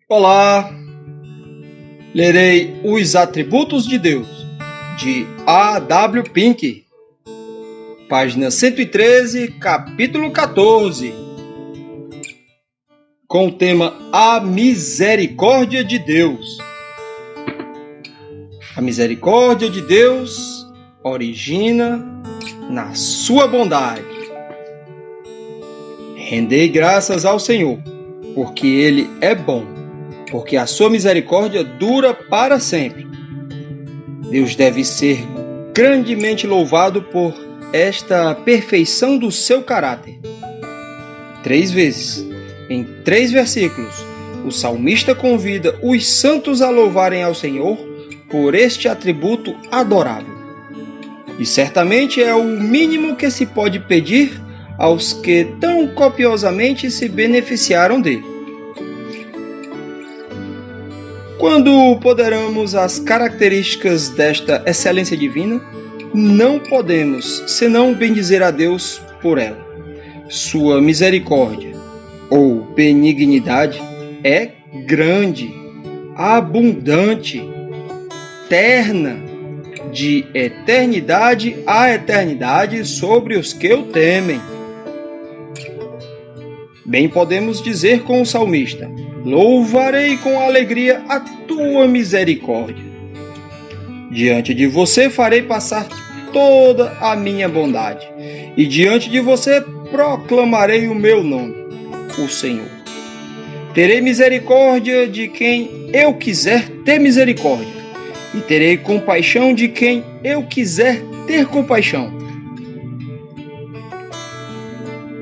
Olá! Lerei Os Atributos de Deus, de A. W. Pink, página 113, capítulo 14, com o tema A Misericórdia de Deus. A misericórdia de Deus origina na sua bondade. Rendei graças ao Senhor, porque Ele é bom, porque a sua misericórdia dura para sempre. Deus deve ser grandemente louvado por esta perfeição do seu caráter. 3 vezes, em 3 versículos, o salmista convida os santos a louvarem ao Senhor por este atributo adorável. E certamente é o mínimo que se pode pedir aos que tão copiosamente se beneficiaram dele. Quando ponderamos as características desta excelência divina, não podemos senão bendizer a Deus por ela. Sua misericórdia ou benignidade é grande, abundante, terna, de eternidade a eternidade sobre os que o temem. Bem podemos dizer com o salmista: louvarei com alegria a tua misericórdia. Diante de você farei passar toda a minha bondade, e diante de você proclamarei o meu nome, o Senhor. Terei misericórdia de quem eu quiser ter misericórdia, e terei compaixão de quem eu quiser ter compaixão.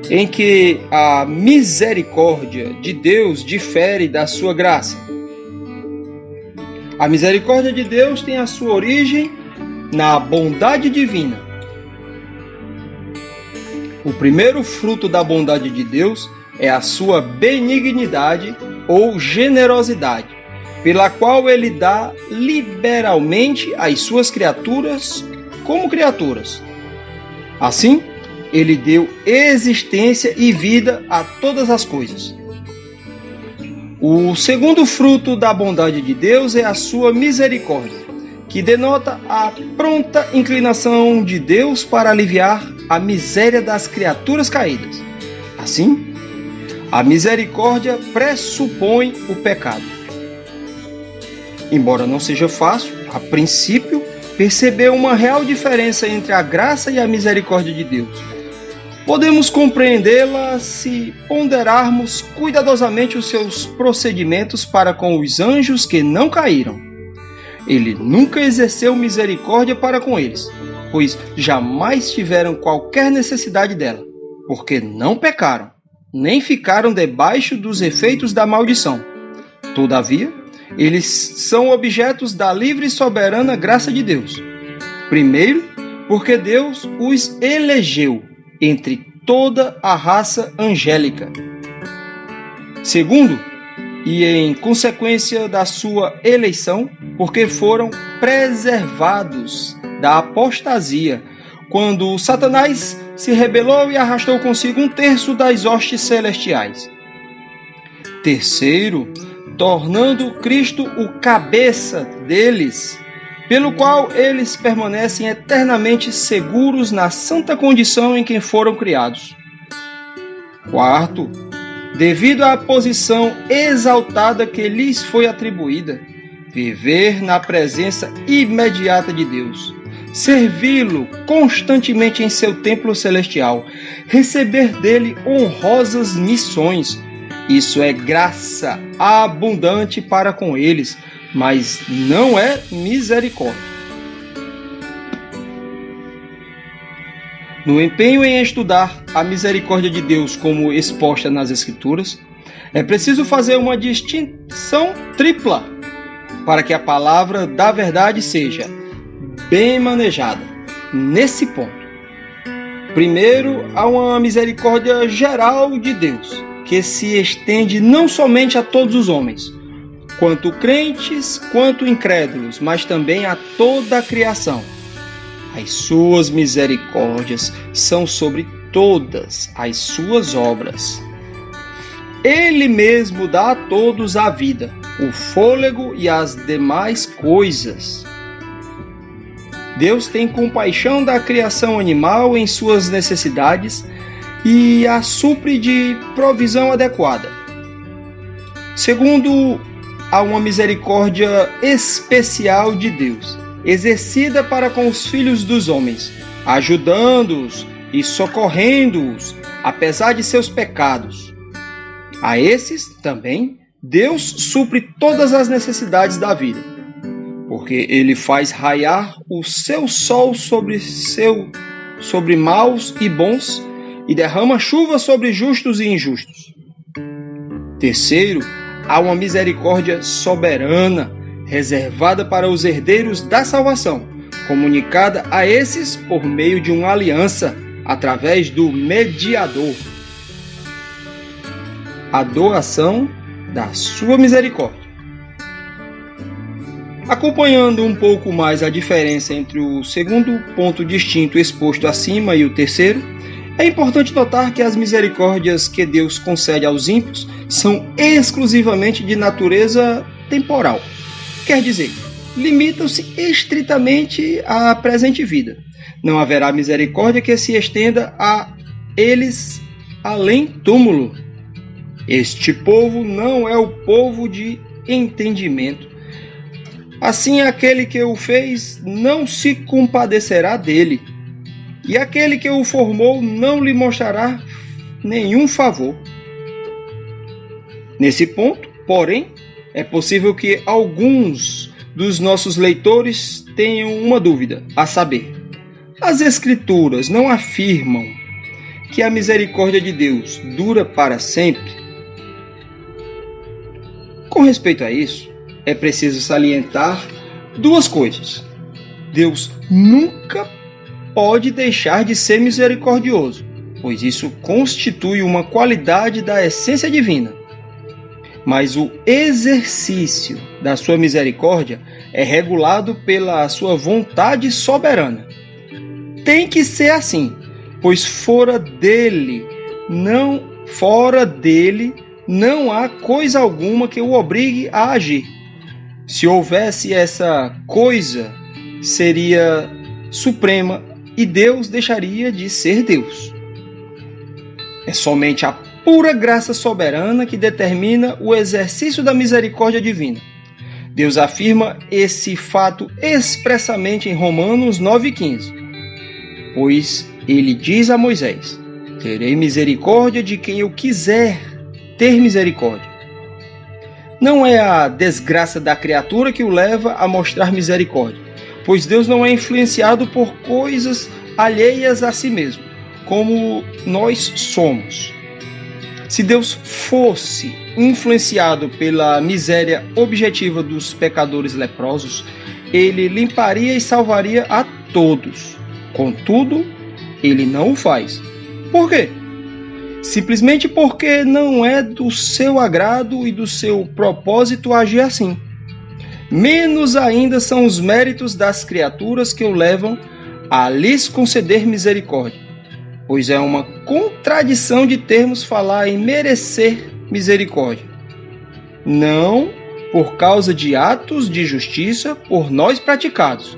Em que a misericórdia de Deus difere da sua graça. A misericórdia de Deus tem a sua origem na bondade divina. O primeiro fruto da bondade de Deus é a sua benignidade ou generosidade, pela qual ele dá liberalmente às suas criaturas como criaturas. Assim, ele deu existência e vida a todas as coisas. O segundo fruto da bondade de Deus é a sua misericórdia, que denota a pronta inclinação de Deus para aliviar a miséria das criaturas caídas. Assim, a misericórdia pressupõe o pecado. Embora não seja fácil, a princípio, perceber uma real diferença entre a graça e a misericórdia de Deus, podemos compreendê-la se ponderarmos cuidadosamente os seus procedimentos para com os anjos que não caíram. Ele nunca exerceu misericórdia para com eles, pois jamais tiveram qualquer necessidade dela, porque não pecaram, nem ficaram debaixo dos efeitos da maldição. Todavia, eles são objetos da livre e soberana graça de Deus. Primeiro, porque Deus os elegeu entre toda a raça angélica. Segundo, e em consequência da sua eleição, porque foram preservados da apostasia, quando Satanás se rebelou e arrastou consigo 1/3 das hostes celestiais. Terceiro, tornando Cristo o cabeça deles, pelo qual eles permanecem eternamente seguros na santa condição em que foram criados. Quarto, devido à posição exaltada que lhes foi atribuída, viver na presença imediata de Deus, servi-lo constantemente em seu templo celestial, receber dele honrosas missões. Isso é graça abundante para com eles, mas não é misericórdia. No empenho em estudar a misericórdia de Deus como exposta nas Escrituras, é preciso fazer uma distinção tripla para que a palavra da verdade seja bem manejada nesse ponto. Primeiro, há uma misericórdia geral de Deus, que se estende não somente a todos os homens, quanto crentes, quanto incrédulos, mas também a toda a criação. As suas misericórdias são sobre todas as suas obras. Ele mesmo dá a todos a vida, o fôlego e as demais coisas. Deus tem compaixão da criação animal em suas necessidades e a supre de provisão adequada. Segundo, há uma misericórdia especial de Deus, exercida para com os filhos dos homens, ajudando-os e socorrendo-os, apesar de seus pecados. A esses, também, Deus supre todas as necessidades da vida, porque Ele faz raiar o seu sol sobre maus e bons e derrama chuva sobre justos e injustos. Terceiro, há uma misericórdia soberana, reservada para os herdeiros da salvação, comunicada a esses por meio de uma aliança, através do mediador. A doação da sua misericórdia. Acompanhando um pouco mais a diferença entre o segundo ponto distinto exposto acima e o terceiro, é importante notar que as misericórdias que Deus concede aos ímpios são exclusivamente de natureza temporal. Quer dizer, limitam-se estritamente à presente vida. Não haverá misericórdia que se estenda a eles além túmulo. Este povo não é o povo de entendimento. Assim, aquele que o fez não se compadecerá dele, e aquele que o formou não lhe mostrará nenhum favor. Nesse ponto, porém, é possível que alguns dos nossos leitores tenham uma dúvida, a saber: as Escrituras não afirmam que a misericórdia de Deus dura para sempre? Com respeito a isso, é preciso salientar duas coisas. Deus nunca pode deixar de ser misericordioso, pois isso constitui uma qualidade da essência divina. Mas o exercício da sua misericórdia é regulado pela sua vontade soberana. Tem que ser assim, pois fora dele não há coisa alguma que o obrigue a agir. Se houvesse essa coisa, seria suprema e Deus deixaria de ser Deus. É somente a pura graça soberana que determina o exercício da misericórdia divina. Deus afirma esse fato expressamente em Romanos 9,15. Pois ele diz a Moisés: terei misericórdia de quem eu quiser ter misericórdia. Não é a desgraça da criatura que o leva a mostrar misericórdia, pois Deus não é influenciado por coisas alheias a si mesmo, como nós somos. Se Deus fosse influenciado pela miséria objetiva dos pecadores leprosos, ele limparia e salvaria a todos. Contudo, ele não o faz. Por quê? Simplesmente porque não é do seu agrado e do seu propósito agir assim. Menos ainda são os méritos das criaturas que o levam a lhes conceder misericórdia, pois é uma contradição de termos falar em merecer misericórdia. Não por causa de atos de justiça por nós praticados,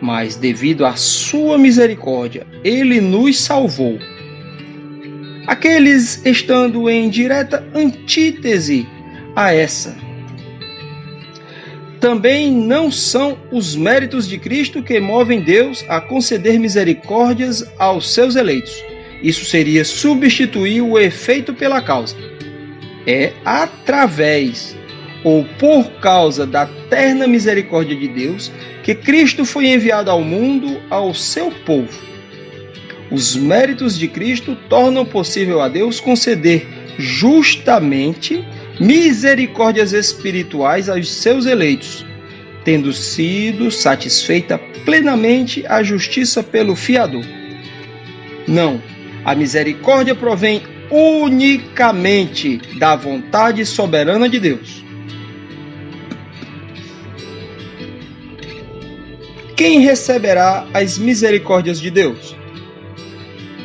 mas devido à sua misericórdia, ele nos salvou. Aqueles estando em direta antítese a essa. Também não são os méritos de Cristo que movem Deus a conceder misericórdias aos seus eleitos. Isso seria substituir o efeito pela causa. É através ou por causa da terna misericórdia de Deus que Cristo foi enviado ao mundo, ao seu povo. Os méritos de Cristo tornam possível a Deus conceder justamente misericórdias espirituais aos seus eleitos, tendo sido satisfeita plenamente a justiça pelo fiador. Não, a misericórdia provém unicamente da vontade soberana de Deus. Quem receberá as misericórdias de Deus?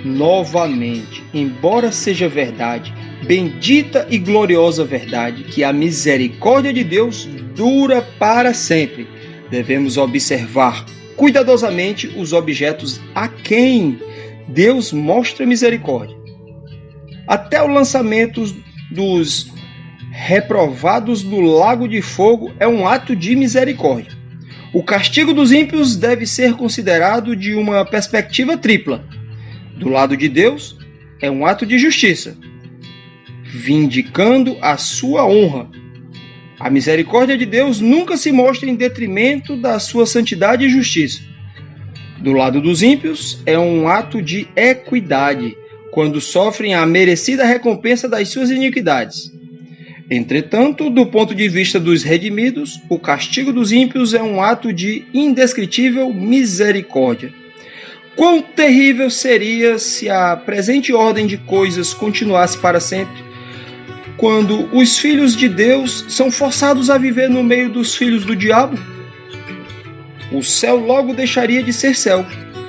Novamente, embora seja verdade, Bendita e gloriosa verdade que a misericórdia de Deus dura para sempre. Devemos observar cuidadosamente os objetos a quem Deus mostra misericórdia. Até o lançamento dos reprovados no lago de fogo é um ato de misericórdia. O castigo dos ímpios deve ser considerado de uma perspectiva tripla. Do lado de Deus, é um ato de justiça, vindicando a sua honra. A misericórdia de Deus nunca se mostra em detrimento da sua santidade e justiça. Do lado dos ímpios, é um ato de equidade, quando sofrem a merecida recompensa das suas iniquidades. Entretanto, do ponto de vista dos redimidos, o castigo dos ímpios é um ato de indescritível misericórdia. Quão terrível seria se a presente ordem de coisas continuasse para sempre, quando os filhos de Deus são forçados a viver no meio dos filhos do diabo? O céu logo deixaria de ser céu,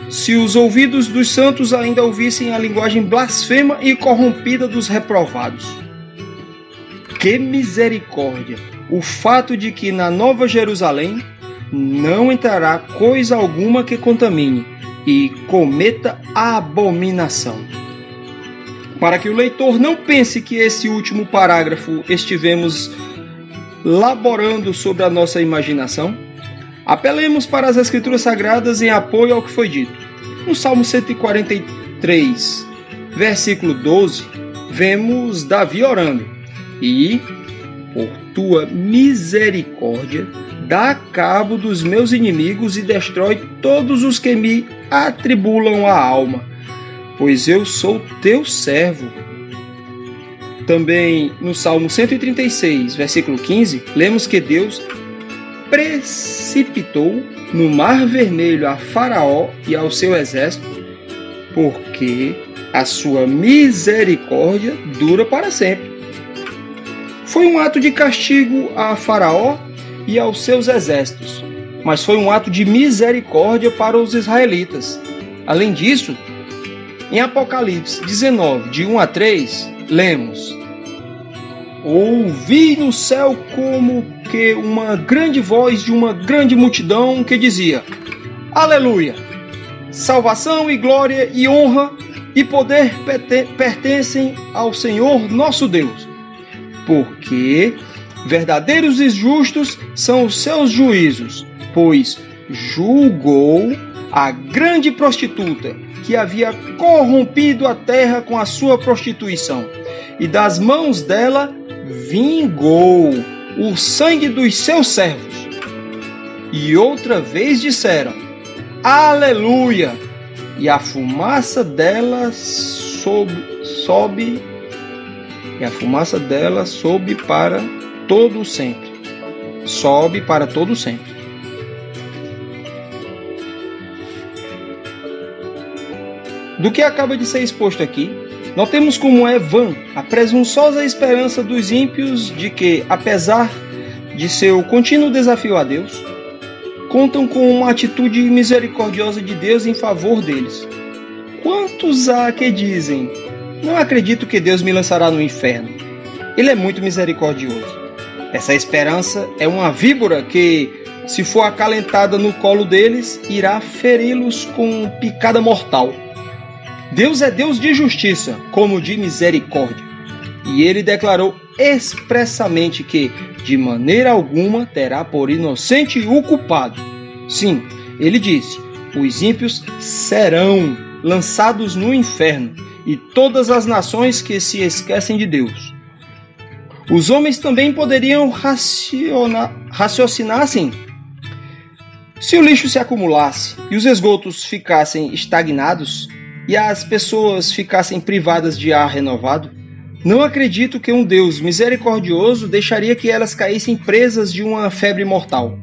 se os ouvidos dos santos ainda ouvissem a linguagem blasfema e corrompida dos reprovados. Que misericórdia! O fato de que na Nova Jerusalém não entrará coisa alguma que contamine e cometa abominação. Para que o leitor não pense que esse último parágrafo estivemos laborando sobre a nossa imaginação, apelemos para as Escrituras Sagradas em apoio ao que foi dito. No Salmo 143, versículo 12, vemos Davi orando: E, por tua misericórdia, dá cabo dos meus inimigos e destrói todos os que me atribulam a alma, pois eu sou teu servo. Também no Salmo 136, versículo 15, lemos que Deus precipitou no Mar Vermelho a Faraó e ao seu exército, porque a sua misericórdia dura para sempre. Foi um ato de castigo a Faraó e aos seus exércitos, mas foi um ato de misericórdia para os israelitas. Além disso, em Apocalipse 19, de 1 a 3, lemos: Ouvi no céu como que uma grande voz de uma grande multidão que dizia: Aleluia! Salvação e glória e honra e poder pertencem ao Senhor nosso Deus, porque verdadeiros e justos são os seus juízos, pois julgou a grande prostituta que havia corrompido a terra com a sua prostituição, e das mãos dela vingou o sangue dos seus servos. E outra vez disseram: Aleluia! E a fumaça dela sobe para todo sempre. Sobe para todo sempre. Do que acaba de ser exposto aqui, notemos como é vã a presunçosa esperança dos ímpios de que, apesar de seu contínuo desafio a Deus, contam com uma atitude misericordiosa de Deus em favor deles. Quantos há que dizem: não acredito que Deus me lançará no inferno? Ele é muito misericordioso. Essa esperança é uma víbora que, se for acalentada no colo deles, irá feri-los com picada mortal. Deus é Deus de justiça, como de misericórdia. E ele declarou expressamente que, de maneira alguma, terá por inocente o culpado. Sim, ele disse: os ímpios serão lançados no inferno, e todas as nações que se esquecem de Deus. Os homens também poderiam raciocinar assim: se o lixo se acumulasse e os esgotos ficassem estagnados e as pessoas ficassem privadas de ar renovado, não acredito que um Deus misericordioso deixaria que elas caíssem presas de uma febre mortal.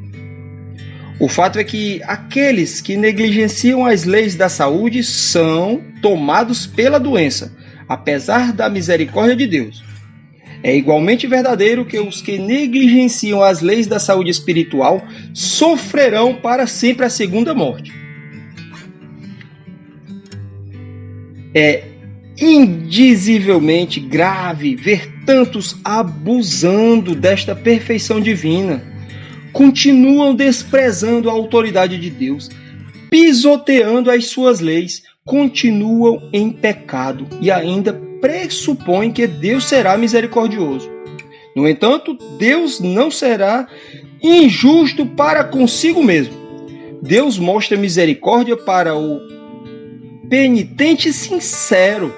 O fato é que aqueles que negligenciam as leis da saúde são tomados pela doença, apesar da misericórdia de Deus. É igualmente verdadeiro que os que negligenciam as leis da saúde espiritual sofrerão para sempre a segunda morte. É indizivelmente grave ver tantos abusando desta perfeição divina. Continuam desprezando a autoridade de Deus, pisoteando as suas leis, continuam em pecado e ainda pressupõem que Deus será misericordioso. No entanto, Deus não será injusto para consigo mesmo. Deus mostra misericórdia para o penitente sincero,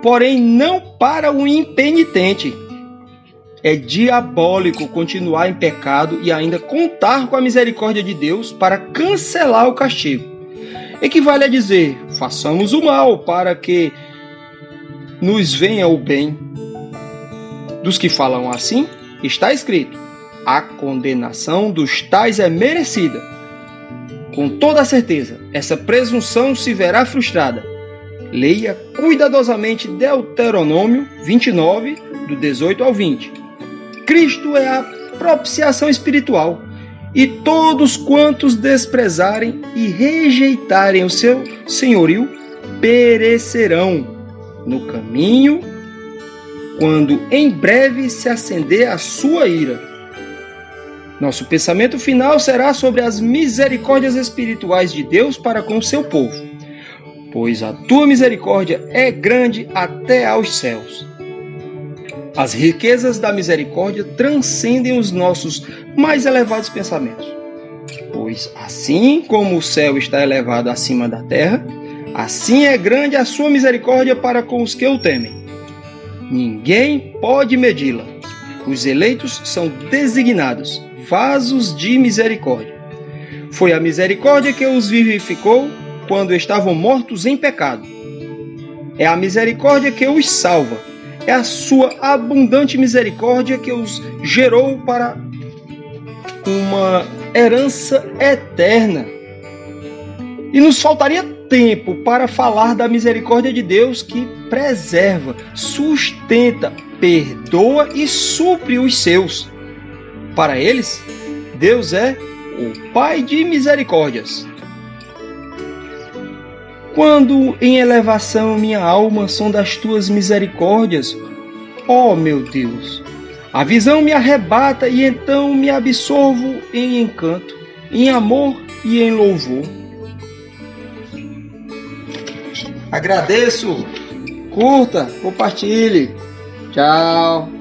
porém não para o impenitente. É diabólico continuar em pecado e ainda contar com a misericórdia de Deus para cancelar o castigo. Equivale a dizer, façamos o mal para que nos venha o bem. Dos que falam assim, está escrito, a condenação dos tais é merecida. Com toda certeza, essa presunção se verá frustrada. Leia cuidadosamente Deuteronômio 29, do 18 ao 20. Cristo é a propiciação espiritual, e todos quantos desprezarem e rejeitarem o seu senhorio perecerão no caminho, quando em breve se acender a sua ira. Nosso pensamento final será sobre as misericórdias espirituais de Deus para com o seu povo, pois a tua misericórdia é grande até aos céus. As riquezas da misericórdia transcendem os nossos mais elevados pensamentos, pois assim como o céu está elevado acima da terra, assim é grande a sua misericórdia para com os que o temem. Ninguém pode medi-la. Os eleitos são designados vasos de misericórdia. Foi a misericórdia que os vivificou quando estavam mortos em pecado. É a misericórdia que os salva. É a sua abundante misericórdia que os gerou para uma herança eterna. E nos faltaria tempo para falar da misericórdia de Deus que preserva, sustenta, perdoa e supre os seus. Para eles, Deus é o Pai de misericórdias. Quando em elevação minha alma sonda as tuas misericórdias, ó meu Deus, a visão me arrebata e então me absorvo em encanto, em amor e em louvor. Agradeço, curta, compartilhe. Tchau.